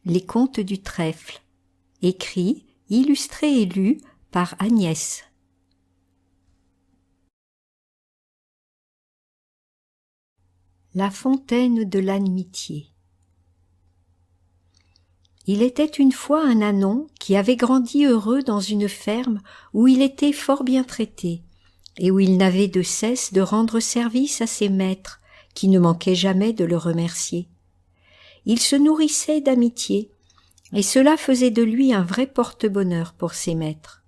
Les contes du trèfle. Écrit, illustré et lu par Agnès. La fontaine de l'amitié. Il était une fois un ânon qui avait grandi heureux dans une ferme où il était fort bien traité, et où il n'avait de cesse de rendre service à ses maîtres, qui ne manquaient jamais de le remercier. Il se nourrissait d'amitié, et cela faisait de lui un vrai porte-bonheur pour ses maîtres.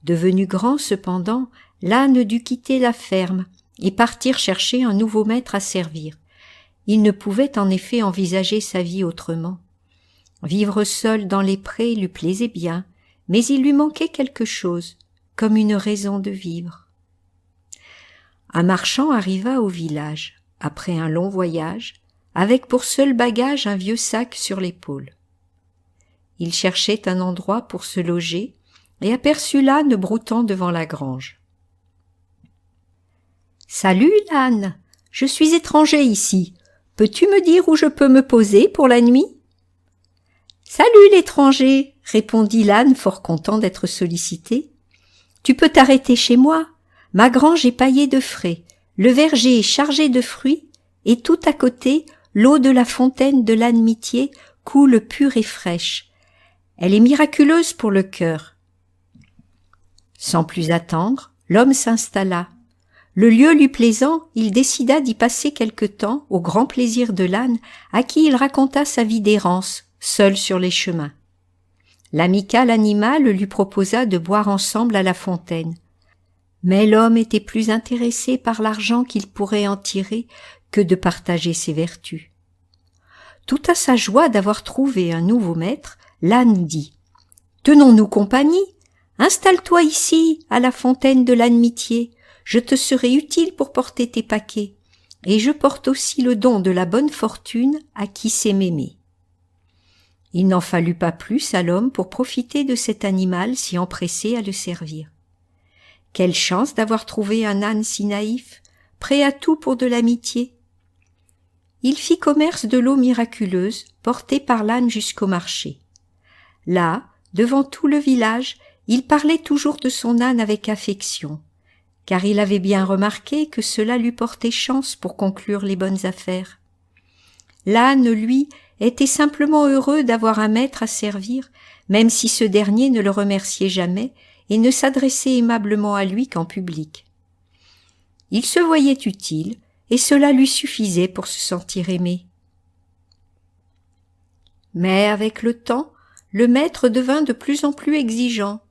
Devenu grand cependant, l'âne dut quitter la ferme et partir chercher un nouveau maître à servir. Il ne pouvait en effet envisager sa vie autrement. Vivre seul dans les prés lui plaisait bien, mais il lui manquait quelque chose, comme une raison de vivre. Un marchand arriva au village, après un long voyage, avec pour seul bagage un vieux sac sur l'épaule. Il cherchait un endroit pour se loger et aperçut l'âne broutant devant la grange. « Salut, l'âne, je suis étranger ici. Peux-tu me dire où je peux me poser pour la nuit ?»« Salut, l'étranger, » répondit l'âne fort content d'être sollicité. « Tu peux t'arrêter chez moi. Ma grange est paillée de frais, le verger est chargé de fruits, et tout à côté, l'eau de la fontaine de l'amitié coule pure et fraîche. Elle est miraculeuse pour le cœur. » Sans plus attendre, l'homme s'installa. Le lieu lui plaisant, il décida d'y passer quelque temps au grand plaisir de l'âne, à qui il raconta sa vie d'errance, seul sur les chemins. L'amical animal lui proposa de boire ensemble à la fontaine. Mais l'homme était plus intéressé par l'argent qu'il pourrait en tirer que de partager ses vertus. Tout à sa joie d'avoir trouvé un nouveau maître, l'âne dit « Tenons-nous compagnie, installe-toi ici, à la fontaine de l'amitié, je te serai utile pour porter tes paquets, et je porte aussi le don de la bonne fortune à qui sait m'aimer. » Il n'en fallut pas plus à l'homme pour profiter de cet animal si empressé à le servir. Quelle chance d'avoir trouvé un âne si naïf, prêt à tout pour de l'amitié. Il fit commerce de l'eau miraculeuse, portée par l'âne jusqu'au marché. Là, devant tout le village, il parlait toujours de son âne avec affection, car il avait bien remarqué que cela lui portait chance pour conclure les bonnes affaires. L'âne, lui, était simplement heureux d'avoir un maître à servir, même si ce dernier ne le remerciait jamais et ne s'adressait aimablement à lui qu'en public. Il se voyait utile, et cela lui suffisait pour se sentir aimé. Mais avec le temps, le maître devint de plus en plus exigeant,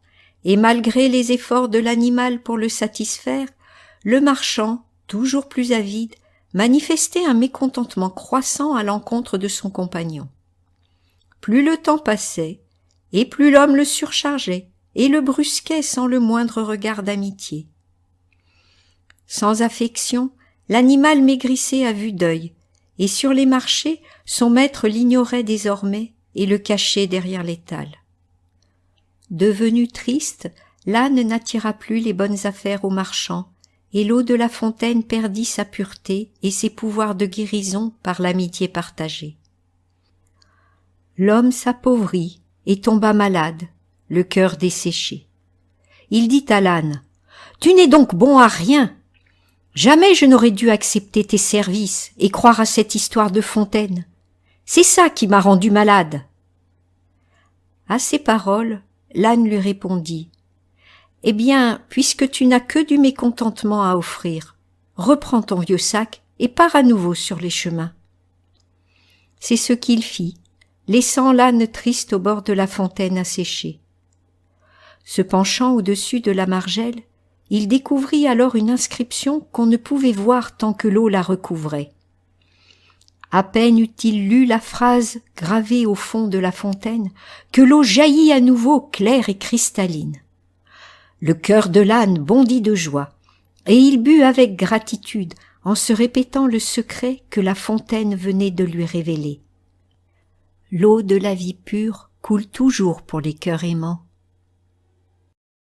et malgré les efforts de l'animal pour le satisfaire, le marchand, toujours plus avide, manifestait un mécontentement croissant à l'encontre de son compagnon. Plus le temps passait, et plus l'homme le surchargeait et le brusquait sans le moindre regard d'amitié. Sans affection, l'animal maigrissait à vue d'œil, et sur les marchés, son maître l'ignorait désormais et le cachait derrière l'étal. Devenu triste, l'âne n'attira plus les bonnes affaires aux marchands, et l'eau de la fontaine perdit sa pureté et ses pouvoirs de guérison par l'amitié partagée. L'homme s'appauvrit et tomba malade, le cœur desséché. Il dit à l'âne « Tu n'es donc bon à rien. Jamais je n'aurais dû accepter tes services et croire à cette histoire de fontaine. C'est ça qui m'a rendu malade. » À ces paroles, l'âne lui répondit « Eh bien, puisque tu n'as que du mécontentement à offrir, reprends ton vieux sac et pars à nouveau sur les chemins. » C'est ce qu'il fit, laissant l'âne triste au bord de la fontaine à sécher. Se penchant au-dessus de la margelle, il découvrit alors une inscription qu'on ne pouvait voir tant que l'eau la recouvrait. À peine eut-il lu la phrase gravée au fond de la fontaine que l'eau jaillit à nouveau claire et cristalline. Le cœur de l'âne bondit de joie, et il but avec gratitude en se répétant le secret que la fontaine venait de lui révéler. L'eau de la vie pure coule toujours pour les cœurs aimants.